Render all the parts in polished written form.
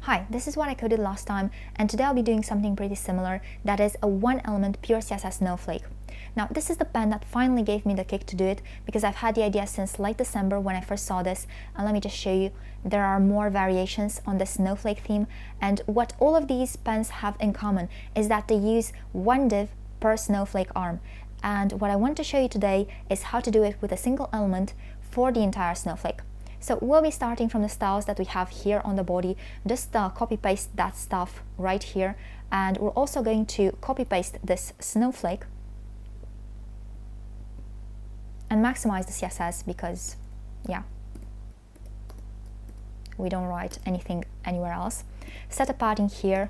Hi, this is what I coded last time, and today I'll be doing something pretty similar, that is a one-element pure CSS snowflake. Now, this is the pen that finally gave me the kick to do it, because I've had the idea since late December when I first saw this, and let me just show you, there are more variations on the snowflake theme, and what all of these pens have in common is that they use one div per snowflake arm, and what I want to show you today is how to do it with a single element for the entire snowflake. So we'll be starting from the styles that we have here on the body, just copy paste that stuff right here, and we're also going to copy paste this snowflake and maximize the CSS because, yeah, we don't write anything anywhere else. Set a padding here,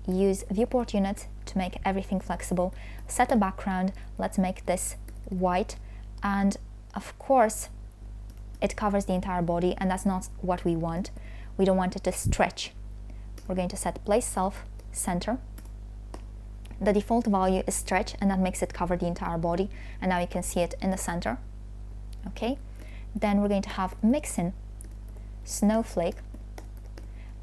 use viewport unit to make everything flexible, set a background, let's make this white, and of course it covers the entire body, and that's not what we want. We don't want it to stretch. We're going to set place self center. The default value is stretch, and that makes it cover the entire body, and now you can see it in the center. Okay, then we're going to have mixin snowflake,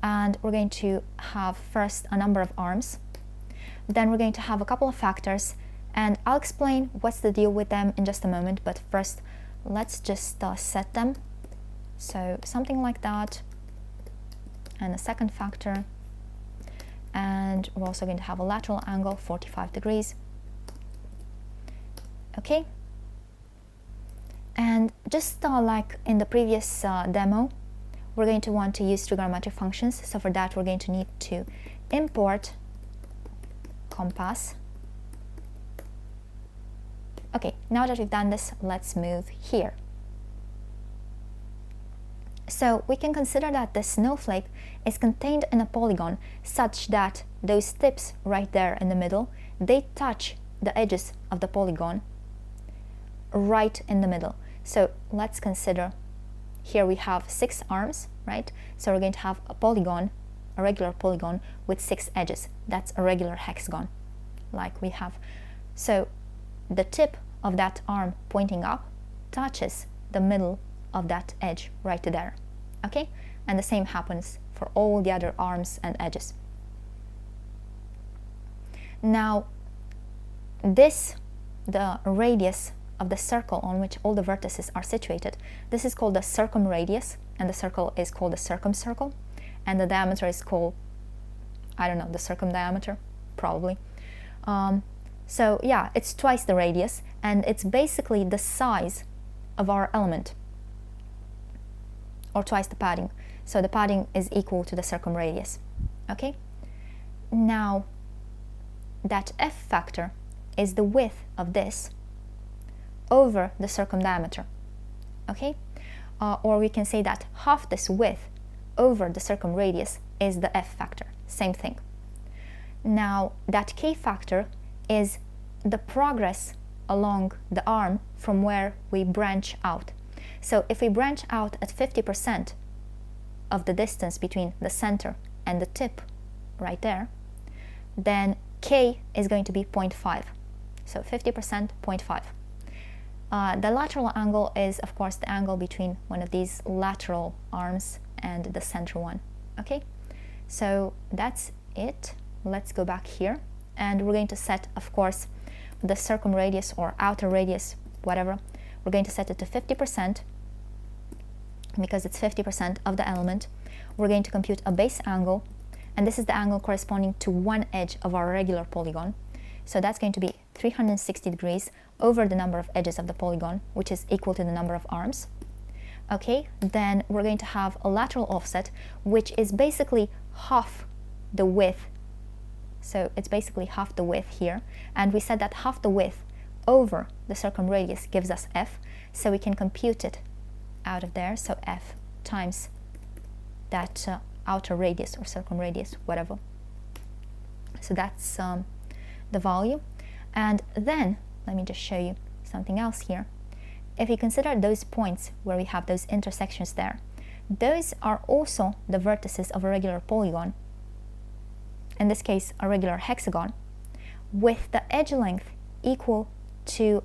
and we're going to have first a number of arms, then we're going to have a couple of factors, and I'll explain what's the deal with them in just a moment, but first let's just set them. So something like that, and a second factor, and we're also going to have a lateral angle 45 degrees. Okay, and just like in the previous demo, we're going to want to use trigonometric functions. So for that we're going to need to import compass. Okay, now that we've done this, let's move here. So we can consider that the snowflake is contained in a polygon such that those tips right there in the middle, they touch the edges of the polygon right in the middle. So let's consider, here we have 6 arms, right? So we're going to have a polygon, a regular polygon with 6 edges. That's a regular hexagon like we have. So the tip of that arm pointing up touches the middle of that edge right there. Okay, and the same happens for all the other arms and edges. Now this, the radius of the circle on which all the vertices are situated, this is called the circumradius, and the circle is called the circumcircle, and the diameter is called, I don't know, the circumdiameter probably. So yeah, it's twice the radius, and it's basically the size of our element, or twice the padding. So the padding is equal to the circumradius. Okay, now that f factor is the width of this over the circumdiameter. Okay, or we can say that half this width over the circumradius is the f factor, same thing. Now that k factor is the progress along the arm from where we branch out. So if we branch out at 50% of the distance between the center and the tip right there, then k is going to be 0.5. So 50%, 0.5. The lateral angle is, of course, the angle between one of these lateral arms and the center one. Okay, so that's it. Let's go back here, and we're going to set, of course, the circumradius or outer radius, whatever. We're going to set it to 50% because it's 50% of the element. We're going to compute a base angle, and this is the angle corresponding to one edge of our regular polygon. So that's going to be 360 degrees over the number of edges of the polygon, which is equal to the number of arms. Okay, then we're going to have a lateral offset, which is basically half the width. So it's basically half the width here, and we said that half the width over the circumradius gives us f, so we can compute it out of there. So f times that outer radius or circumradius, whatever. So that's the value. And then let me just show you something else here. If you consider those points where we have those intersections there, those are also the vertices of a regular polygon, in this case a regular hexagon, with the edge length equal to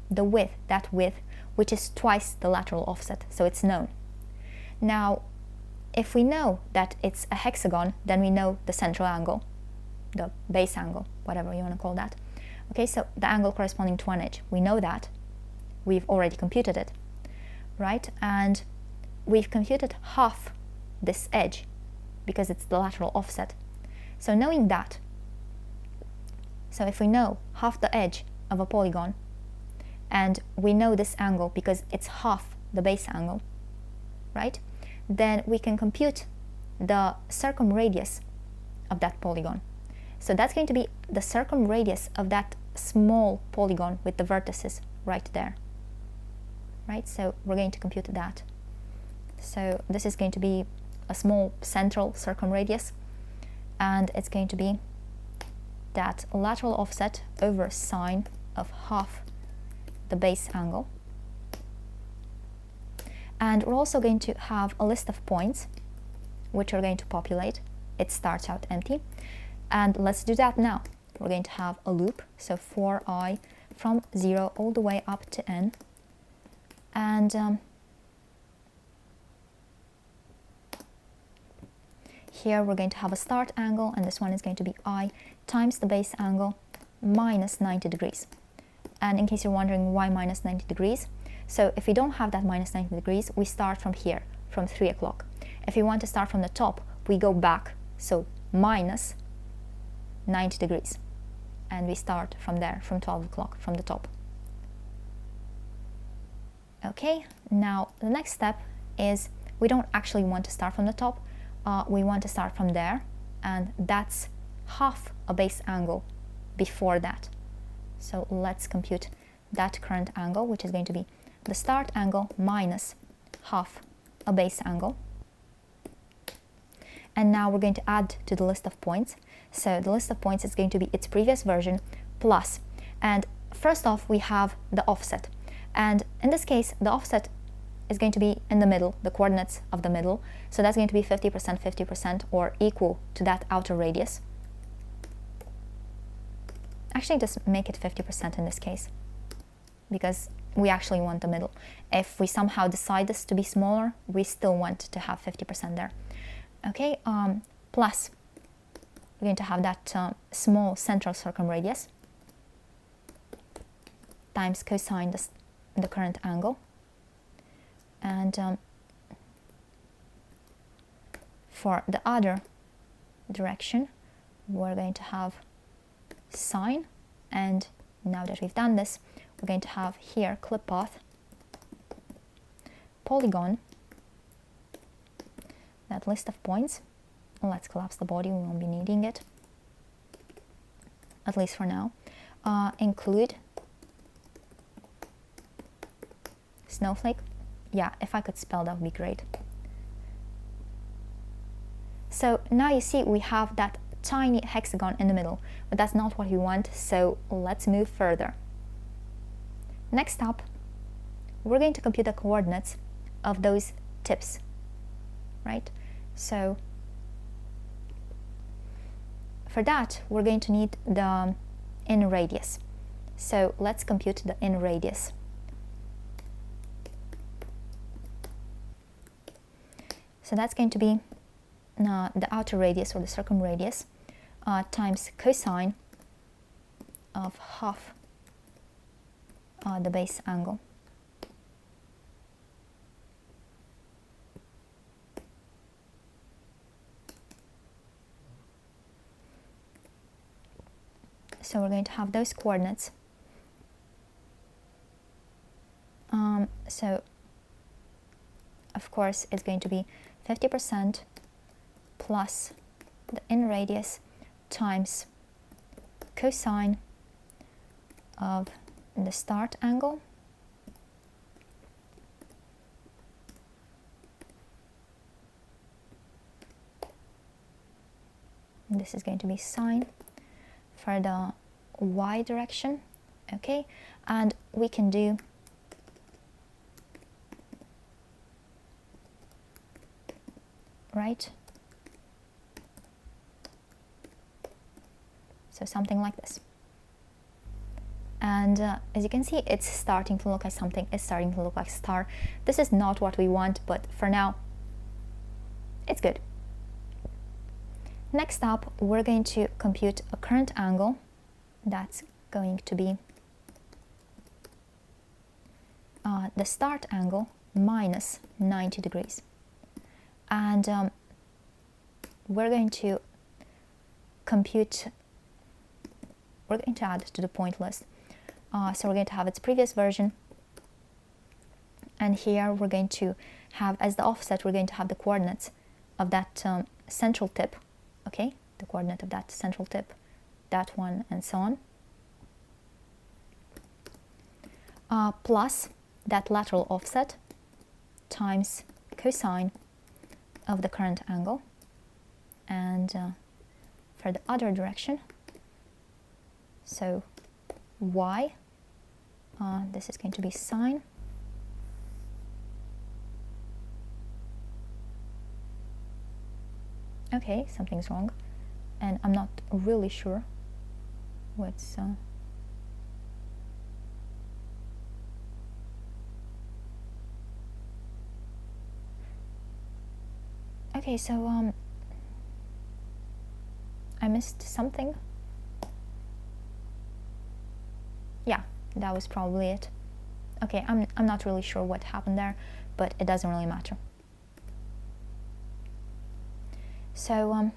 the width, that width, which is twice the lateral offset, so it's known. Now if we know that it's a hexagon, then we know the central angle, the base angle, whatever you want to call that. Okay, so the angle corresponding to one edge, we know that. We've already computed it, right? And we've computed half this edge because it's the lateral offset. So knowing that, so if we know half the edge of a polygon, and we know this angle because it's half the base angle, right? Then we can compute the circumradius of that polygon. So that's going to be the circumradius of that small polygon with the vertices right there, right? So we're going to compute that. So this is going to be a small central circumradius, and it's going to be that lateral offset over sine of half the base angle. And we're also going to have a list of points which are going to populate. It starts out empty, and let's do that now. We're going to have a loop, so for I from 0 all the way up to n, and here we're going to have a start angle, and this one is going to be I times the base angle minus 90 degrees. And in case you're wondering why minus 90 degrees, so if we don't have that minus 90 degrees, we start from here, from 3 o'clock. If we want to start from the top, we go back, so minus 90 degrees. And we start from there, from 12 o'clock, from the top. Okay, now the next step is we don't actually want to start from the top. We want to start from there, and that's half a base angle before that. So let's compute that current angle, which is going to be the start angle minus half a base angle. And now we're going to add to the list of points. So the list of points is going to be its previous version plus. And first off, we have the offset. And in this case, the offset is going to be in the middle, the coordinates of the middle. So that's going to be 50%, 50%, or equal to that outer radius. Actually, just make it 50% in this case, because we actually want the middle. If we somehow decide this to be smaller, we still want to have 50% there. Okay, plus we're going to have that small central circumradius times cosine the current angle, and for the other direction we're going to have sine, and now that we've done this, we're going to have here clip path, polygon, that list of points. Let's collapse the body, we won't be needing it, at least for now. Include snowflake. Yeah, if I could spell, that would be great. So now you see we have that tiny hexagon in the middle, but that's not what we want, so let's move further. Next up, we're going to compute the coordinates of those tips, right? So for that, we're going to need the in radius. So let's compute the in radius. So that's going to be the outer radius, or the circumradius, times cosine of half the base angle. So we're going to have those coordinates. So of course it's going to be 50% plus the in radius times cosine of the start angle this is going to be sine for the y direction. Okay, and we can do right, so something like this. And as you can see, it's starting to look like something. It's starting to look like a star. This is not what we want, but for now it's good. Next up, we're going to compute a current angle. That's going to be the start angle minus 90 degrees. And we're going to add to the point list. So we're going to have its previous version. And here we're going to have, as the offset, we're going to have the coordinates of that central tip. Okay, the coordinate of that central tip, that one, and so on. Plus that lateral offset times cosine of the current angle. And for the other direction, so y, this is going to be sine. Okay, something's wrong, and I'm not really sure what's okay, so I missed something. Yeah, that was probably it. Okay, I'm not really sure what happened there, but it doesn't really matter. So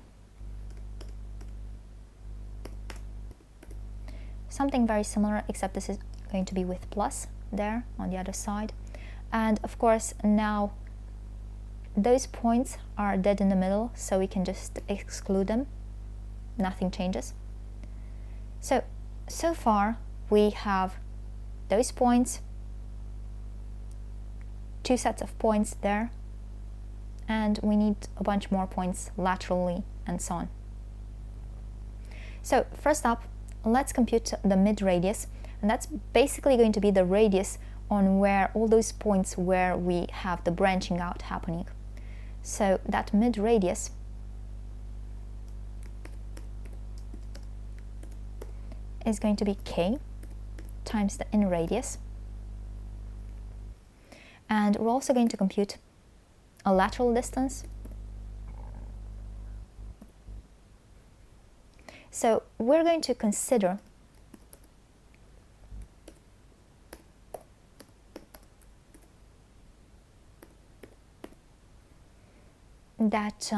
something very similar, except this is going to be with plus there on the other side. And of course, now those points are dead in the middle, so we can just exclude them. Nothing changes. So far we have those points, two sets of points there, and we need a bunch more points laterally, and so on. So first up, let's compute the mid radius, and that's basically going to be the radius on where all those points where we have the branching out happening. So that mid radius is going to be k times the in radius, and we're also going to compute a lateral distance. So we're going to consider that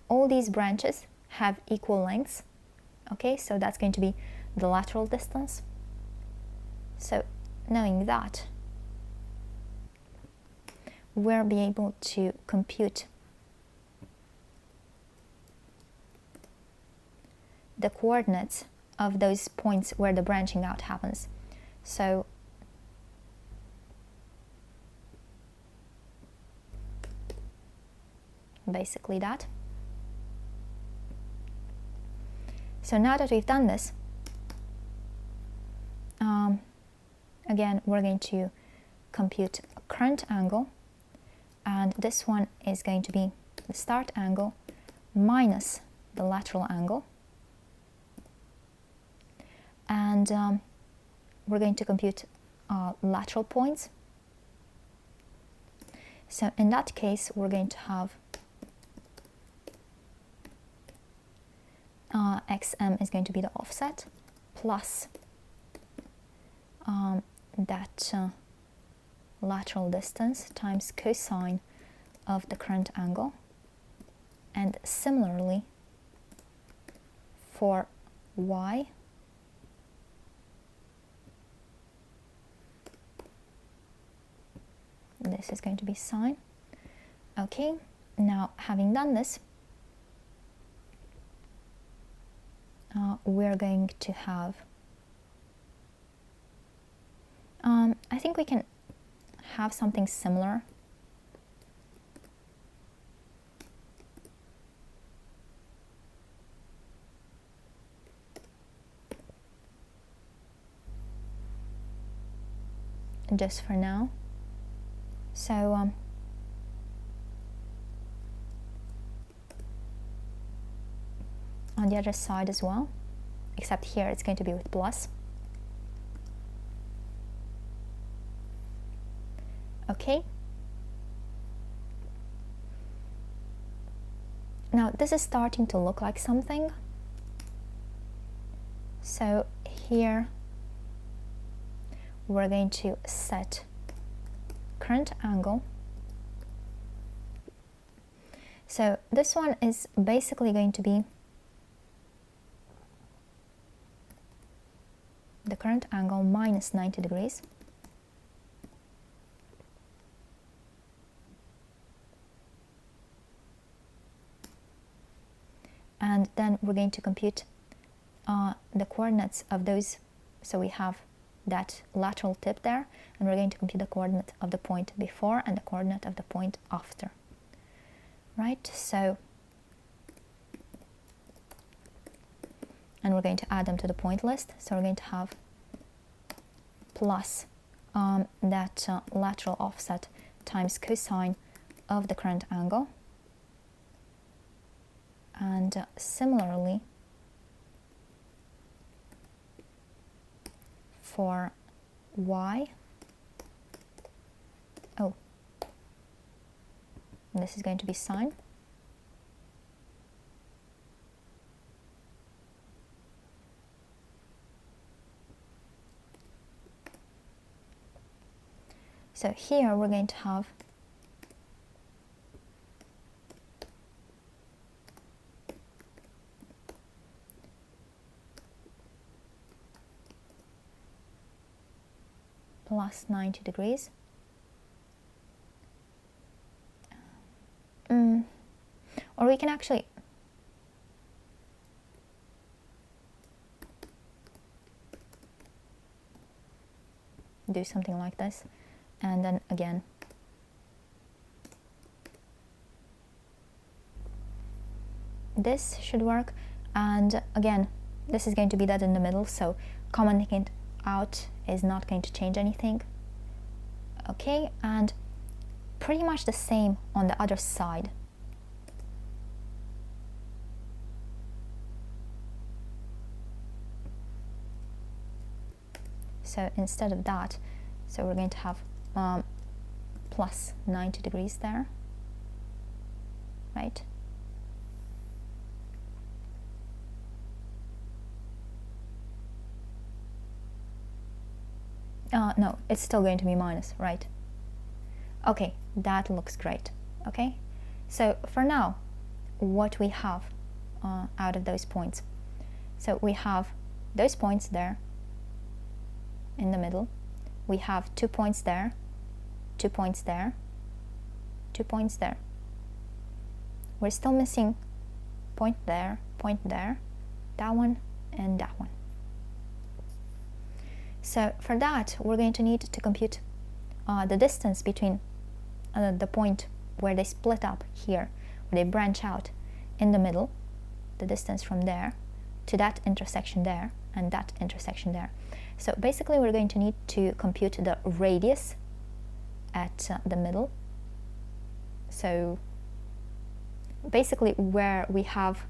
all these branches have equal lengths. Okay, so that's going to be the lateral distance. So knowing that, we'll be able to compute the coordinates of those points where the branching out happens. So basically that. So now that we've done this, again, we're going to compute a current angle, and this one is going to be the start angle minus the lateral angle, and we're going to compute lateral points. So in that case, we're going to have xm is going to be the offset plus that lateral distance times cosine of the current angle. And similarly for y, this is going to be sine. Okay, now having done this, we're going to have I think we can have something similar. Just for now. So on the other side as well, except here it's going to be with plus. Okay. Now this is starting to look like something. So here we're going to set current angle. So this one is basically going to be the current angle minus 90 degrees. And then we're going to compute the coordinates of those. So we have that lateral tip there, and we're going to compute the coordinate of the point before and the coordinate of the point after. Right, so, and we're going to add them to the point list. So we're going to have plus that lateral offset times cosine of the current angle. And similarly, for y, this is going to be sine. So here we're going to have plus 90 degrees. Or we can actually do something like this, and then again this should work, and again this is going to be dead in the middle, so commenting it out is not going to change anything. Okay, and pretty much the same on the other side. So instead of that, so we're going to have plus 90 degrees there, right? No, it's still going to be minus, right? Okay, that looks great. Okay, so for now, what we have out of those points. So we have those points there in the middle. We have 2 points there, 2 points there, 2 points there. We're still missing point there, that one, and that one. So for that, we're going to need to compute the distance between the point where they split up here, where they branch out in the middle, the distance from there to that intersection there and that intersection there. So basically we're going to need to compute the radius at the middle. So basically where we have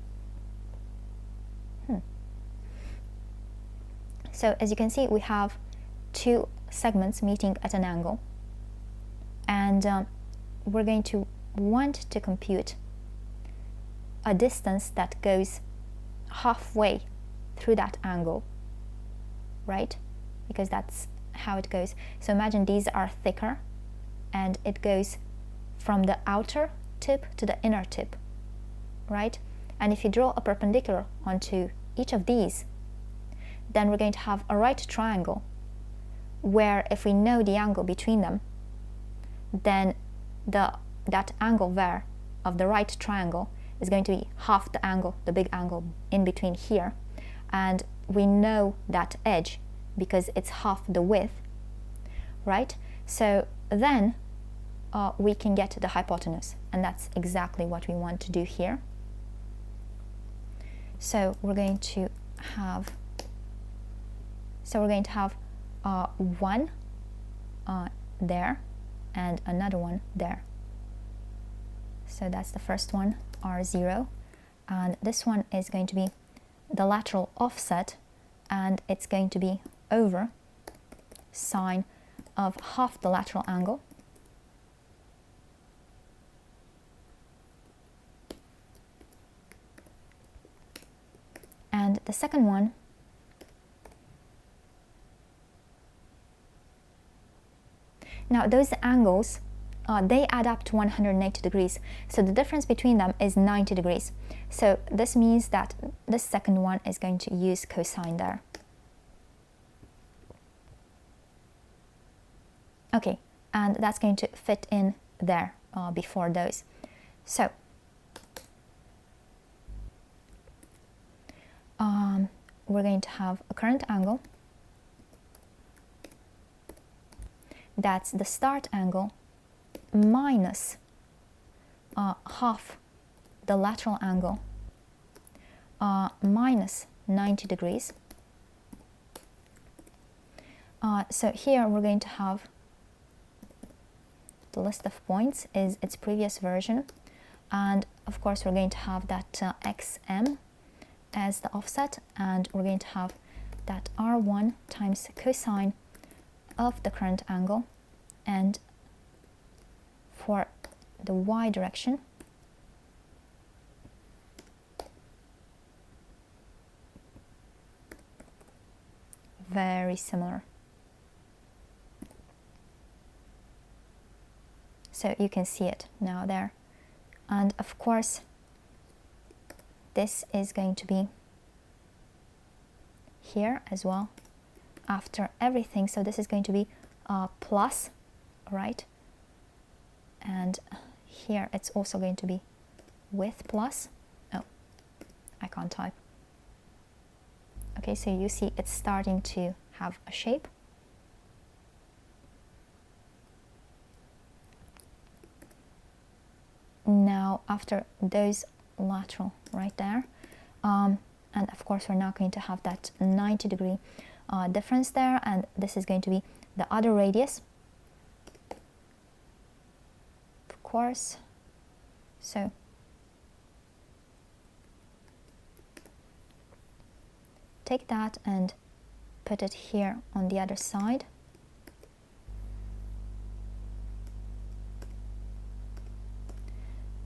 so as you can see, we have 2 segments meeting at an angle, and we're going to want to compute a distance that goes halfway through that angle, right? Because that's how it goes. So imagine these are thicker, and it goes from the outer tip to the inner tip, right? And if you draw a perpendicular onto each of these, then we're going to have a right triangle, where if we know the angle between them, then that angle there of the right triangle is going to be half the angle, the big angle in between here, and we know that edge because it's half the width, right? So then we can get the hypotenuse, and that's exactly what we want to do here. So we're going to have one there and another one there. So that's the first one, R0, and this one is going to be the lateral offset, and it's going to be over sine of half the lateral angle the second one, now those angles, they add up to 180 degrees. So the difference between them is 90 degrees. So this means that the second one is going to use cosine there. Okay, and that's going to fit in there before those. So we're going to have a current angle. That's the start angle minus half the lateral angle minus 90 degrees. So here we're going to have the list of points is its previous version, and of course we're going to have that xm as the offset, and we're going to have that r1 times cosine of the current angle, and for the y direction very similar. So you can see it now there, and of course this is going to be here as well after everything. So this is going to be plus, right? And here it's also going to be with plus. Oh, I can't type. Okay, so you see it's starting to have a shape. Now after those lateral right there, and of course we're now going to have that 90 degree difference there, and this is going to be the other radius, of course. So take that and put it here on the other side.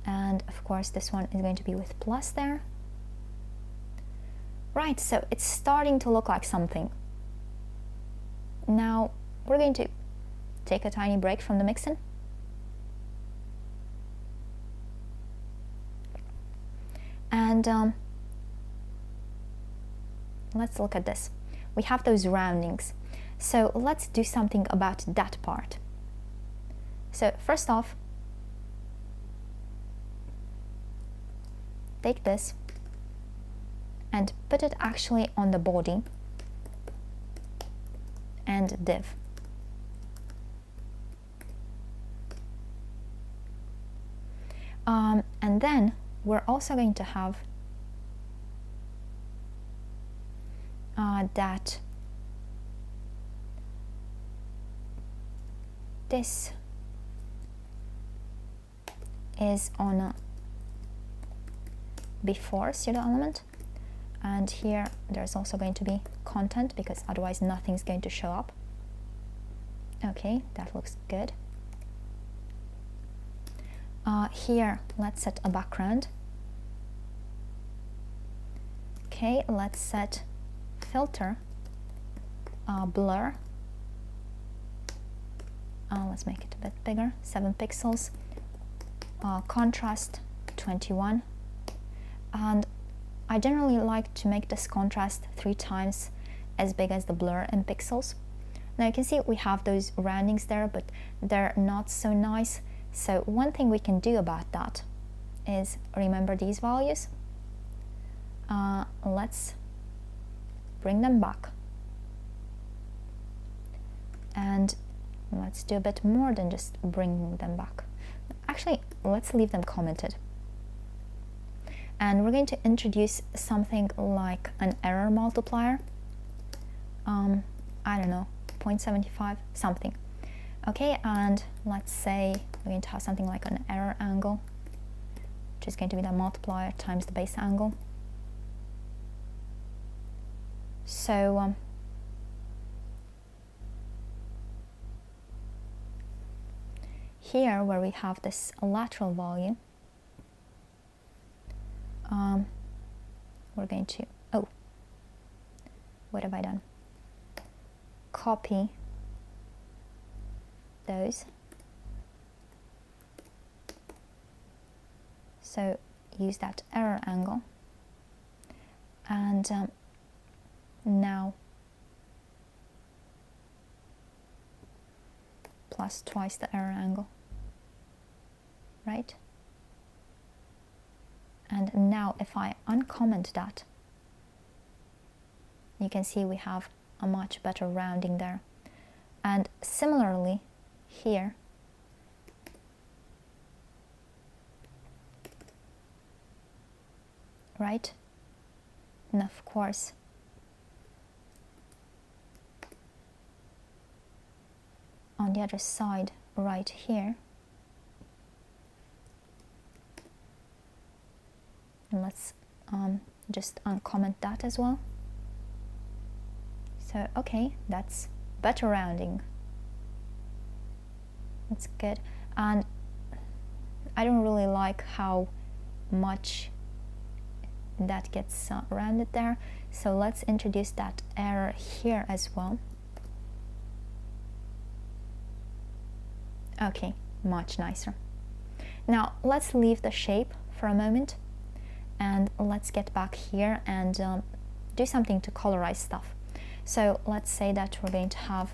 And of course this one is going to be with plus there. Right, so it's starting to look like something. Now we're going to take a tiny break from the mixing. And let's look at this. We have those roundings. So let's do something about that part. So first off, take this and put it actually on the body and div. And then we're also going to have that this is on a before pseudo element, and here there's also going to be content because otherwise nothing's going to show up. Okay, that looks good. Here let's set a background. Okay, let's set filter blur. Let's make it a bit bigger, 7 pixels. Contrast 21. And I generally like to make this contrast 3 times as big as the blur in pixels. Now you can see we have those roundings there, but they're not so nice. So one thing we can do about that is remember these values. Let's bring them back. And let's do a bit more than just bringing them back. Actually, let's leave them commented. And we're going to introduce something like an error multiplier. I don't know, 0.75, something. Okay, and let's say we're going to have something like an error angle, which is going to be the multiplier times the base angle. So here where we have this lateral value, we're going to, what have I done? Copy those. So use that error angle, and now plus twice the error angle, right? And now if I uncomment that, you can see we have a much better rounding there. And similarly here, right? And of course on the other side right here, and let's just uncomment that as well. So okay, that's better rounding, that's good. And I don't really like how much that gets rounded there, so let's introduce that error here as well. Okay, much nicer. Now let's leave the shape for a moment and let's get back here and do something to colorize stuff. So let's say that we're going to have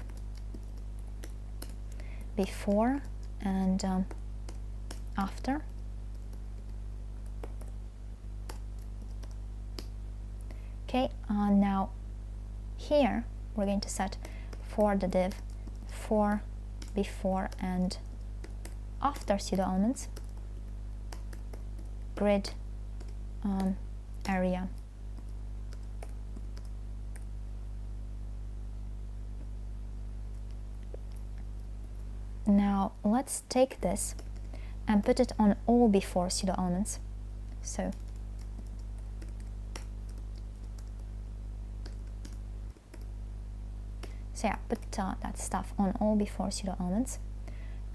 before and after. Okay, now here we're going to set for the div for before and after pseudo elements grid area. Now let's take this and put it on all before pseudo elements. So yeah, put that stuff on all before pseudo elements,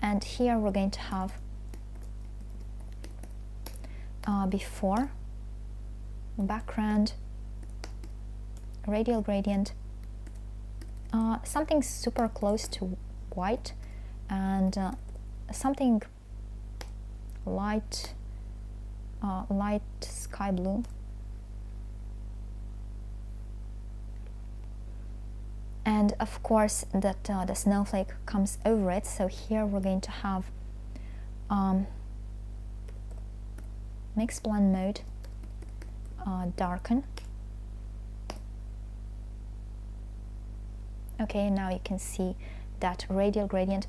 and here we're going to have before background radial gradient, something super close to white, and something light light sky blue. And of course that the snowflake comes over it, so here we're going to have mix blend mode, darken. Okay, now you can see that radial gradient.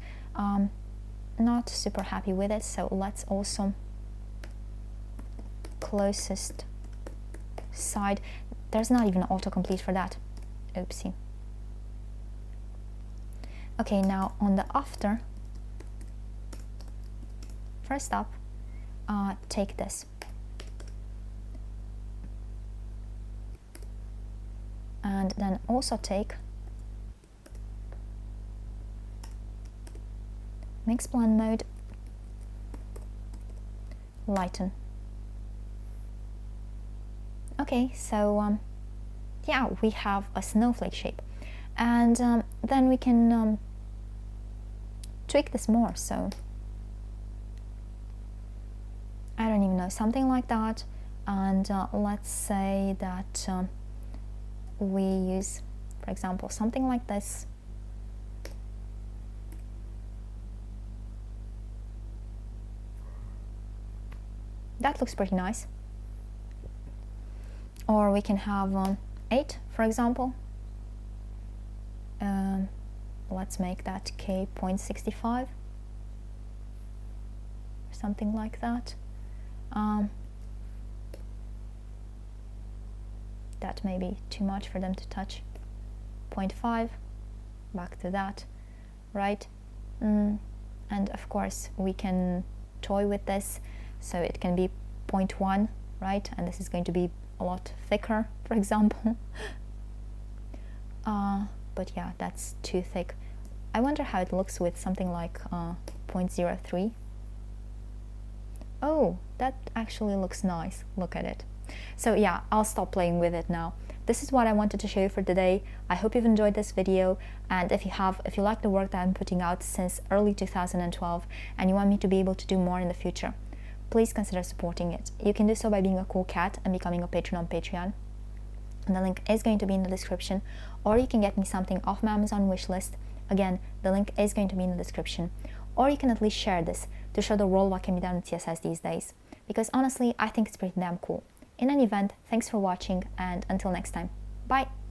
Not super happy with it, so let's also closest side. There's not even autocomplete for that. Oopsie. Okay, now on the after, first up, take this and then also take mix blend mode, lighten. Okay, so yeah, we have a snowflake shape, and then we can tweak this more. So I don't even know, something like that, and let's say that we use, for example, something like this. That looks pretty nice. Or we can have 8, for example. Let's make that k 0.65 or something like that. That may be too much for them to touch. 0.5, back to that, right? And of course we can toy with this, so it can be 0.1, right? And this is going to be a lot thicker, for example. But yeah, that's too thick. I wonder how it looks with something like 0.03. Oh, that actually looks nice. Look at it. So yeah, I'll stop playing with it now. this is what I wanted to show you for today. I hope you've enjoyed this video, and if you like the work that I'm putting out since early 2012 and you want me to be able to do more in the future, please consider supporting it. You can do so by being a cool cat and becoming a patron on Patreon. And the link is going to be in the description, or you can get me something off my Amazon wishlist. Again, the link is going to be in the description, or you can at least share this to show the world what can be done with CSS these days, because honestly, I think it's pretty damn cool. In any event, thanks for watching, and until next time, bye!